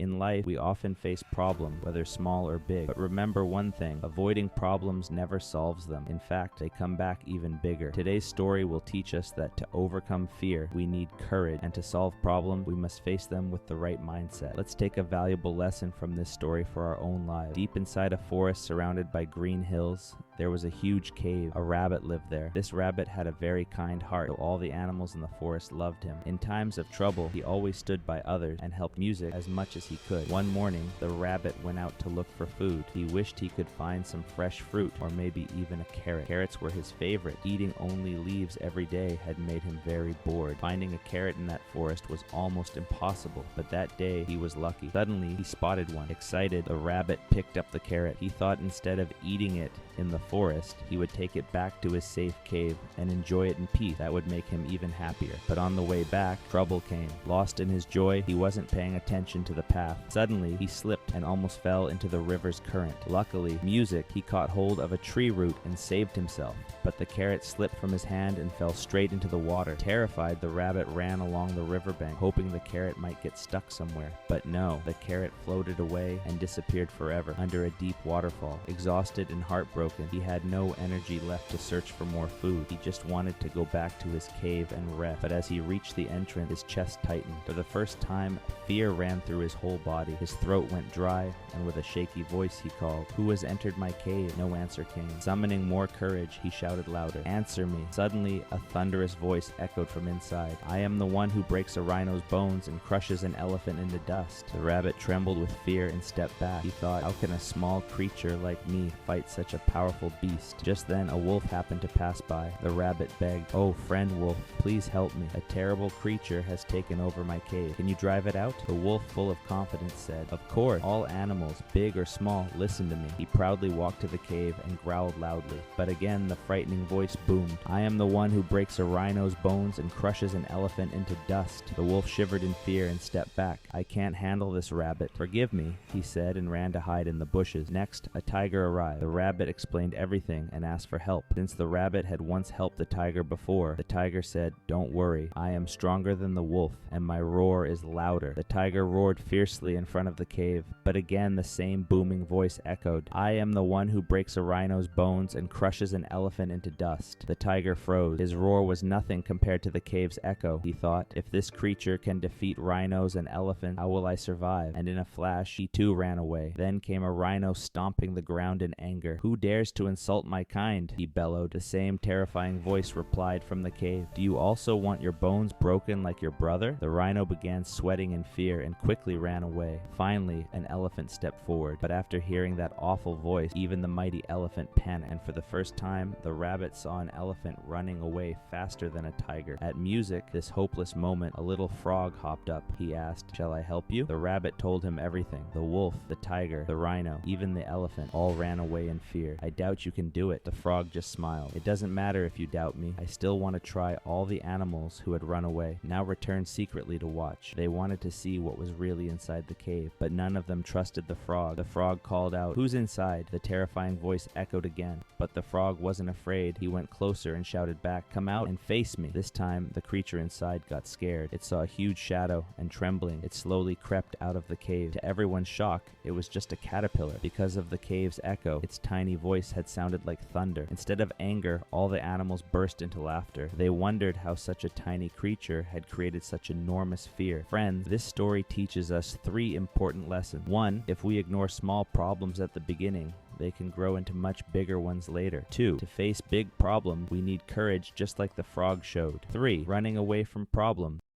In life, we often face problems, whether small or big. But remember one thing, avoiding problems never solves them. In fact, they come back even bigger. Today's story will teach us that to overcome fear, we need courage, and to solve problems, we must face them with the right mindset. Let's take a valuable lesson from this story for our own lives. Deep inside a forest surrounded by green hills, there was a huge cave. A rabbit lived there. This rabbit had a very kind heart, so all the animals in the forest loved him. In times of trouble, he always stood by others and helped music as much as he could. One morning, the rabbit went out to look for food. He wished he could find some fresh fruit, or maybe even a carrot. Carrots were his favorite. Eating only leaves every day had made him very bored. Finding a carrot in that forest was almost impossible, but that day he was lucky. Suddenly, he spotted one. Excited, the rabbit picked up the carrot. He thought instead of eating it in the forest, he would take it back to his safe cave and enjoy it in peace. That would make him even happier. But on the way back, trouble came. Lost in his joy, he wasn't paying attention to the path. Suddenly, he slipped and almost fell into the river's current. Luckily, he caught hold of a tree root and saved himself. But the carrot slipped from his hand and fell straight into the water. Terrified, the rabbit ran along the riverbank, hoping the carrot might get stuck somewhere. But no, the carrot floated away and disappeared forever under a deep waterfall. Exhausted and heartbroken, he had no energy left to search for more food. He just wanted to go back to his cave and rest. But as he reached the entrance, his chest tightened. For the first time, fear ran through his whole body. His throat went dry, and with a shaky voice he called, "Who has entered my cave?" No answer came. Summoning more courage, he shouted louder, "Answer me." Suddenly, a thunderous voice echoed from inside. "I am the one who breaks a rhino's bones and crushes an elephant into dust." The rabbit trembled with fear and stepped back. He thought, how can a small creature like me fight such a powerful beast? Just then, a wolf happened to pass by. The rabbit begged, "Oh, friend wolf, please help me. A terrible creature has taken over my cave. Can you drive it out?" The wolf, full of confidence, said, "Of course. All animals, big or small, listen to me." He proudly walked to the cave and growled loudly. But again, the frightening voice boomed, "I am the one who breaks a rhino's bones and crushes an elephant into dust." The wolf shivered in fear and stepped back. "I can't handle this, rabbit. Forgive me," he said, and ran to hide in the bushes. Next, a tiger arrived. The rabbit explained everything and asked for help. Since the rabbit had once helped the tiger before, the tiger said, "Don't worry. I am stronger than the wolf, and my roar is louder." The tiger roared fiercely in front of the cave, but again the same booming voice echoed, "I am the one who breaks a rhino's bones and crushes an elephant into dust." The tiger froze. His roar was nothing compared to the cave's echo. He thought, if this creature can defeat rhinos and elephants, how will I survive? And in a flash, he too ran away. Then came a rhino stomping the ground in anger. "Who dares to insult my kind?" he bellowed. The same terrifying voice replied from the cave, "Do you also want your bones broken like your brother?" The rhino began sweating in fear and quickly ran away. Finally, an elephant stepped forward, but after hearing that awful voice, even the mighty elephant panicked, and for the first time, the rabbit saw an elephant running away faster than a tiger. At music, this hopeless moment, a little frog hopped up. He asked, "Shall I help you?" The rabbit told him everything. The wolf, the tiger, the rhino, even the elephant, all ran away in fear. "I doubt you can do it." The frog just smiled. "It doesn't matter if you doubt me. I still want to try." All the animals who had run away now returned secretly to watch. They wanted to see what was really inside the cave, but none of them trusted the frog. The frog called out, "Who's inside?" The terrifying voice echoed again, but the frog wasn't afraid. He went closer and shouted back, "Come out and face me." This time, the creature inside got scared. It saw a huge shadow, and trembling, it slowly crept out of the cave. To everyone's shock, it was just a caterpillar. Because of the cave's echo, its tiny voice had sounded like thunder. Instead of anger, all the animals burst into laughter. They wondered how such a tiny creature had created such enormous fear. Friends, this story teaches us 3 important lessons. 1, if we ignore small problems at the beginning, they can grow into much bigger ones later. 2, to face big problems, we need courage just like the frog showed. 3, running away from problems